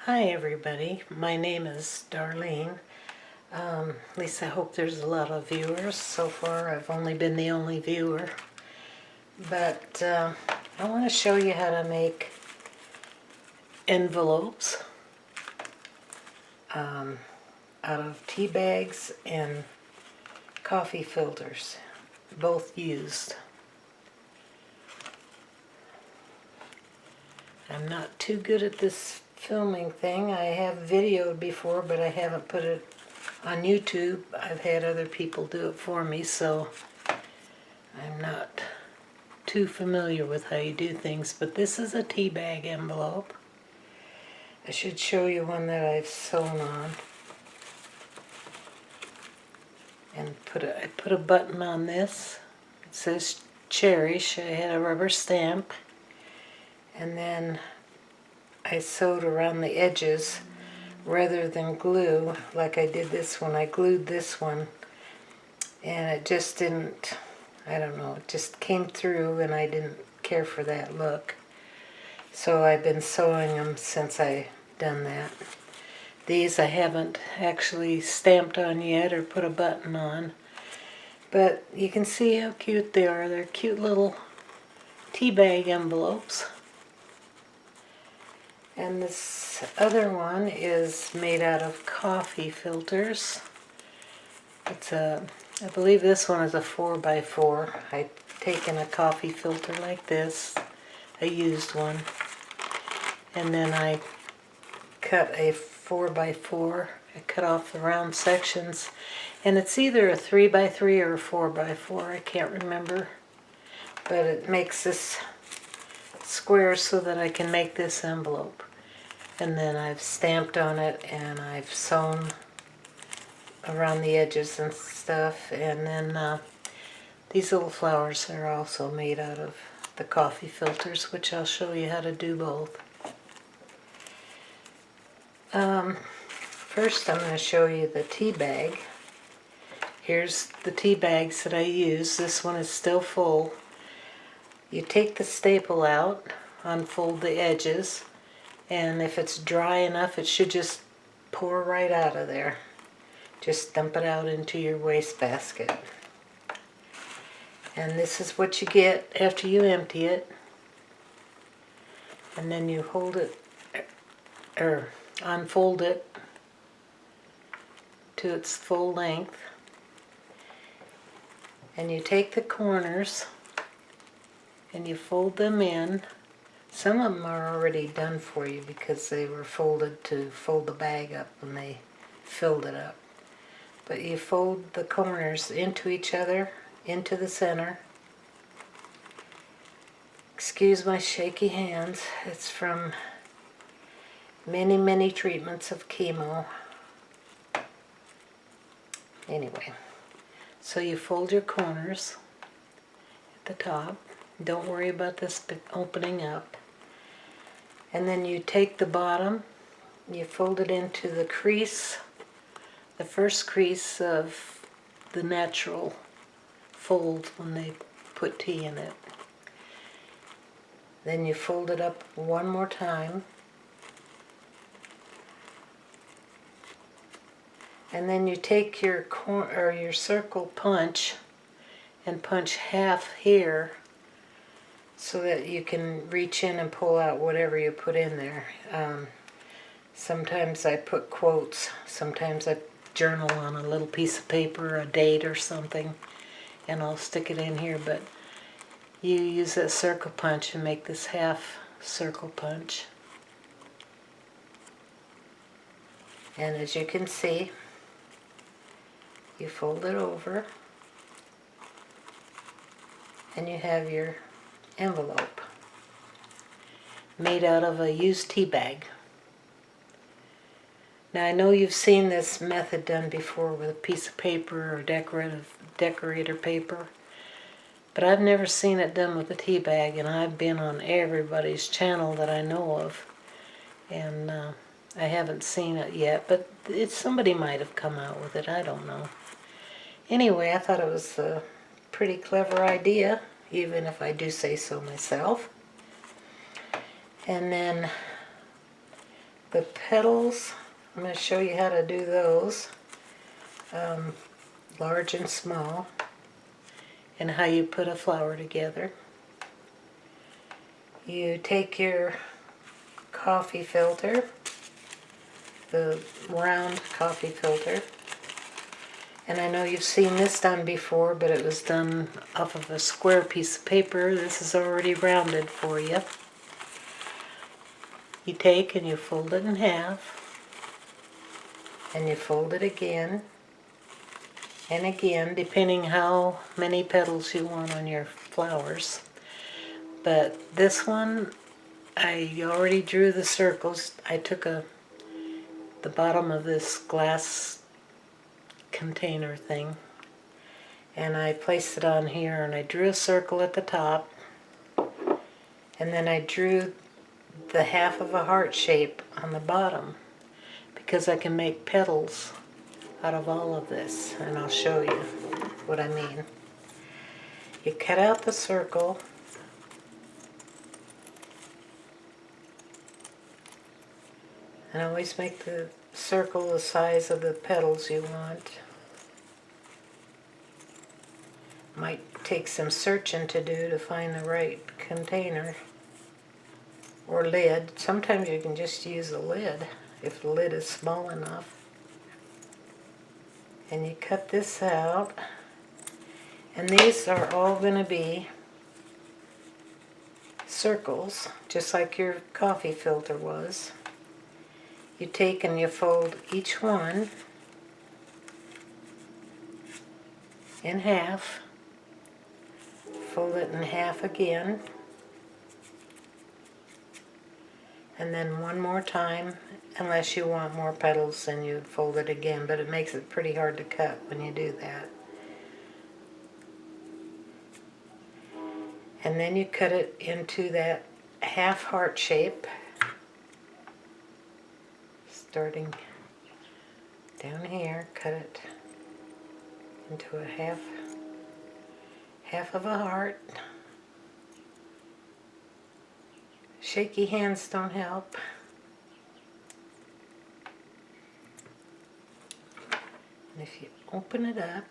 Hi everybody, my name is Darlene. At least I hope there's a lot of viewers. So far I've only been the only viewer. But I want to show you how to make envelopes out of tea bags and coffee filters, both used. I'm not too good at this filming thing. I have videoed before, but I haven't put it on YouTube. I've had other people do it for me, so I'm not too familiar with how you do things. But this is a tea bag envelope. I should show you one that I've sewn on. And I put a button on this. It says Cherish. I had a rubber stamp. And then I sewed around the edges rather than glue like I did this one. I glued this one and it just didn't, I don't know, it just came through and I didn't care for that look. So I've been sewing them since I done that. These I haven't actually stamped on yet or put a button on, but you can see how cute they are. They're cute little tea bag envelopes. And this other one is made out of coffee filters. It's I believe this one is a 4x4. I've taken a coffee filter like this, a used one, and then I cut a 4x4. I cut off the round sections, and it's either a 3x3 or a 4x4. I can't remember, but it makes this square so that I can make this envelope. And then I've stamped on it and I've sewn around the edges and stuff. And then these little flowers are also made out of the coffee filters, which I'll show you how to do both. First I'm going to show you the tea bag. Here's the tea bags that I use. This one is still full. You take the staple out, unfold the edges, and if it's dry enough, it should just pour right out of there. Just dump it out into your wastebasket. And this is what you get after you empty it. And then you hold it, or unfold it to its full length. And you take the corners and you fold them in. Some of them are already done for you because they were folded to fold the bag up when they filled it up. But you fold the corners into each other, into the center. Excuse my shaky hands. It's from many, many treatments of chemo. Anyway, so you fold your corners at the top. Don't worry about this opening up. And then you take the bottom, you fold it into the crease, the first crease of the natural fold when they put tea in it. Then you fold it up one more time. And then you take your your circle punch and punch half here, so that you can reach in and pull out whatever you put in there. Sometimes I put quotes, sometimes I journal on a little piece of paper, a date or something, and I'll stick it in here, but you use that circle punch and make this half circle punch. And as you can see, you fold it over and you have your envelope made out of a used tea bag. Now I know you've seen this method done before with a piece of paper or decorator paper, but I've never seen it done with a tea bag, and I've been on everybody's channel that I know of, and I haven't seen it yet, but somebody might have come out with it, I don't know. Anyway, I thought it was a pretty clever idea, even if I do say so myself. And then The petals, I'm going to show you how to do those, large and small, and how you put a flower together. You take your coffee filter, the round coffee filter, and I know you've seen this done before, but it was done off of a square piece of paper. This is already rounded for you. You take and you fold it in half, and you fold it again and again, depending how many petals you want on your flowers. But this one, I already drew the circles. I took the bottom of this glass container thing, and I placed it on here, and I drew a circle at the top, and then I drew the half of a heart shape on the bottom, because I can make petals out of all of this, and I'll show you what I mean. You cut out the circle, and always make the circle the size of the petals you want. Might take some searching to do to find the right container or lid. Sometimes you can just use a lid if the lid is small enough. And you cut this out, and these are all going to be circles, just like your coffee filter was. You take and you fold each one in half, fold it in half again, and then one more time. Unless you want more petals, then you'd fold it again, but it makes it pretty hard to cut when you do that. And then you cut it into that half heart shape, starting down here. Cut it into a half of a heart. Shaky hands don't help. And if you open it up,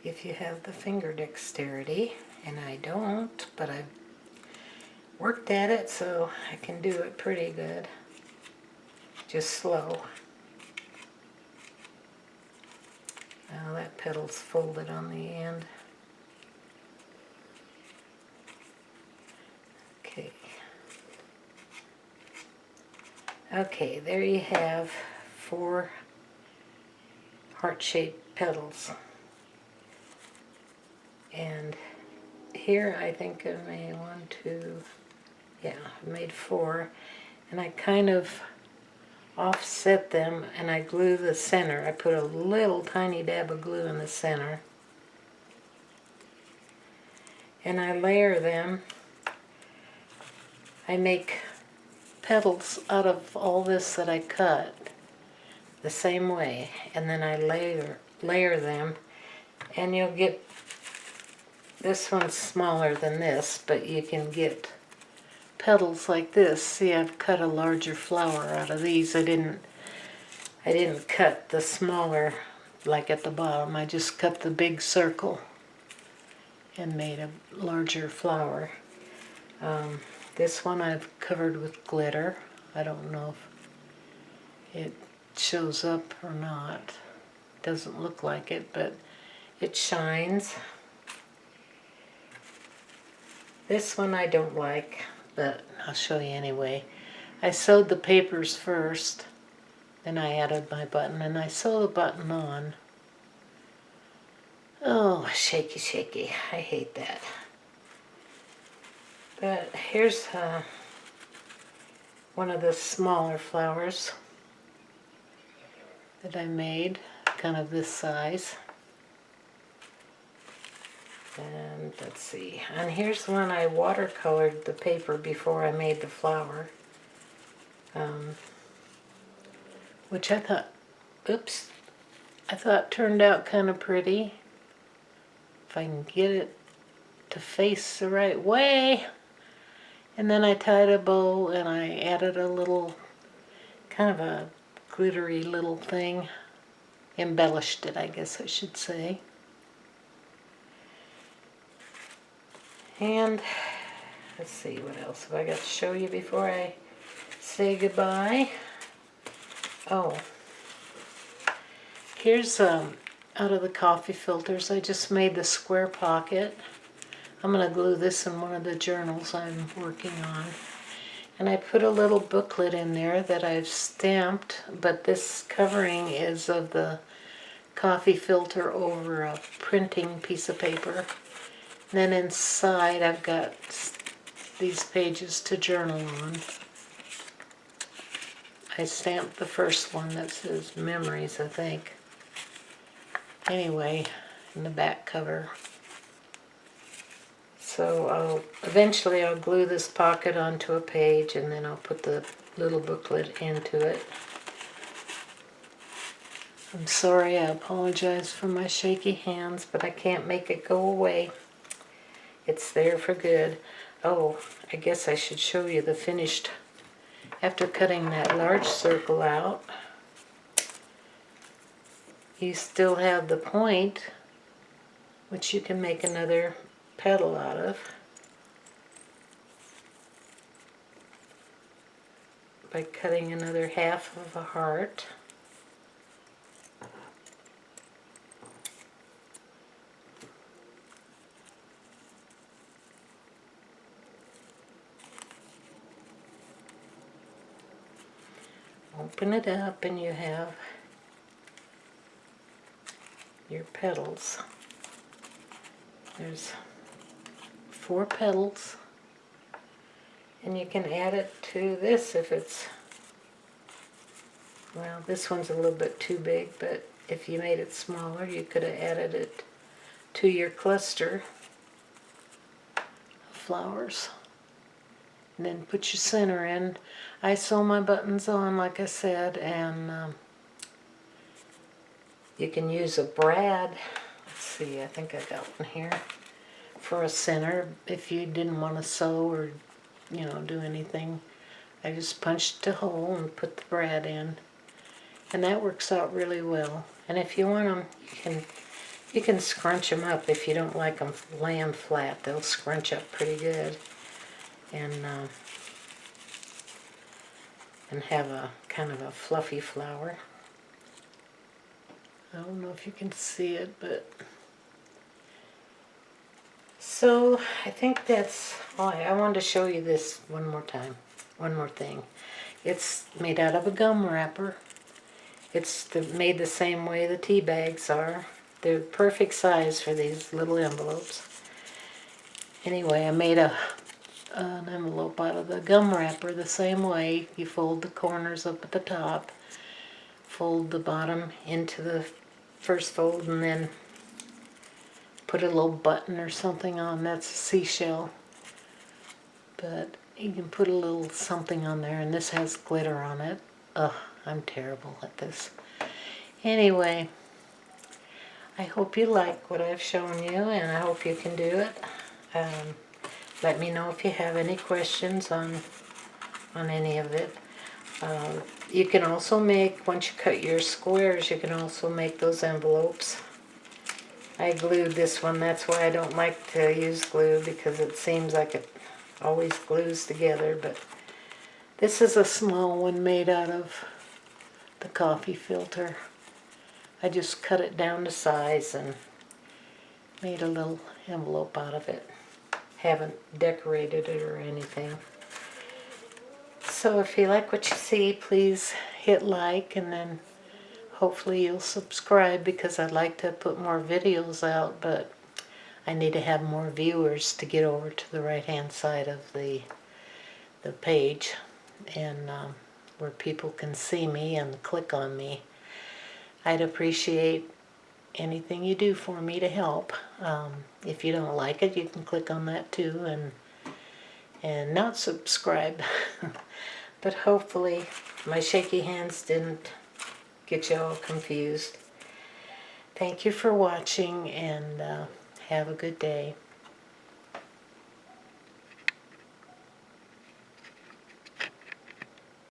if you have the finger dexterity, and I don't, but I've worked at it, so I can do it pretty good, just slow. Now that petal's folded on the end. Okay. Okay, there you have 4 heart-shaped petals. And here I think I made 4. And I kind of offset them, and I glue the center. I put a little tiny dab of glue in the center, and I layer them. I make petals out of all this that I cut the same way, and then I layer them, and you'll get, this one's smaller than this, but you can get petals like this. See, I've cut a larger flower out of these. I didn't cut the smaller like at the bottom. I just cut the big circle and made a larger flower. This one I've covered with glitter. I don't know if it shows up or not. Doesn't look like it, but it shines. This one I don't like, but I'll show you anyway. I sewed the papers first, then I added my button, and I sew the button on. Oh, shaky, shaky. I hate that. But here's one of the smaller flowers that I made, kind of this size. And let's see, and here's one I watercolored the paper before I made the flower, which I thought Oops, I thought it turned out kind of pretty. If I can get it to face the right way. And then I tied a bow and I added a little, kind of a glittery little thing. Embellished it, I guess I should say. And let's see, what else have I got to show you before I say goodbye? Oh, here's out of the coffee filters, I just made the square pocket. I'm going to glue this in one of the journals I'm working on. And I put a little booklet in there that I've stamped, but this covering is of the coffee filter over a printing piece of paper. Then inside I've got these pages to journal on. I stamped the first one that says memories, I think. Anyway, in the back cover. So eventually I'll glue this pocket onto a page and then I'll put the little booklet into it. I'm sorry, I apologize for my shaky hands, but I can't make it go away. It's there for good. Oh, I guess I should show you the finished, after cutting that large circle out, you still have the point, which you can make another petal out of by cutting another half of a heart. Open it up and you have your petals. There's 4 petals, and you can add it to this if it's, well, this one's a little bit too big, but if you made it smaller you could have added it to your cluster of flowers. And then put your center in. I sew my buttons on, like I said, and you can use a brad. Let's see, I think I got one here for a center. If you didn't want to sew or, you know, do anything, I just punched a hole and put the brad in, and that works out really well. And if you want them, you can scrunch them up. If you don't like them laying flat, they'll scrunch up pretty good, and have a kind of a fluffy flower. I don't know if you can see it, but so I think that's all. I wanted to show you this one more time. One more thing. It's made out of a gum wrapper. It's made the same way the tea bags are. They're perfect size for these little envelopes. Anyway, I made an envelope out of the gum wrapper the same way. You fold the corners up at the top, fold the bottom into the first fold, and then put a little button or something on. That's a seashell, but you can put a little something on there, and this has glitter on it. Ugh, I'm terrible at this. Anyway, I hope you like what I've shown you, and I hope you can do it. Let me know if you have any questions on any of it. You can also make, once you cut your squares, you can also make those envelopes. I glued this one. That's why I don't like to use glue, because it seems like it always glues together. But this is a small one made out of the coffee filter. I just cut it down to size and made a little envelope out of it. Haven't decorated it or anything. So if you like what you see, please hit like, and then hopefully you'll subscribe, because I'd like to put more videos out, but I need to have more viewers to get over to the right hand side of the page, and where people can see me and click on me. I'd appreciate anything you do for me to help. If you don't like it, you can click on that too and not subscribe. But hopefully my shaky hands didn't get you all confused. Thank you for watching, and have a good day.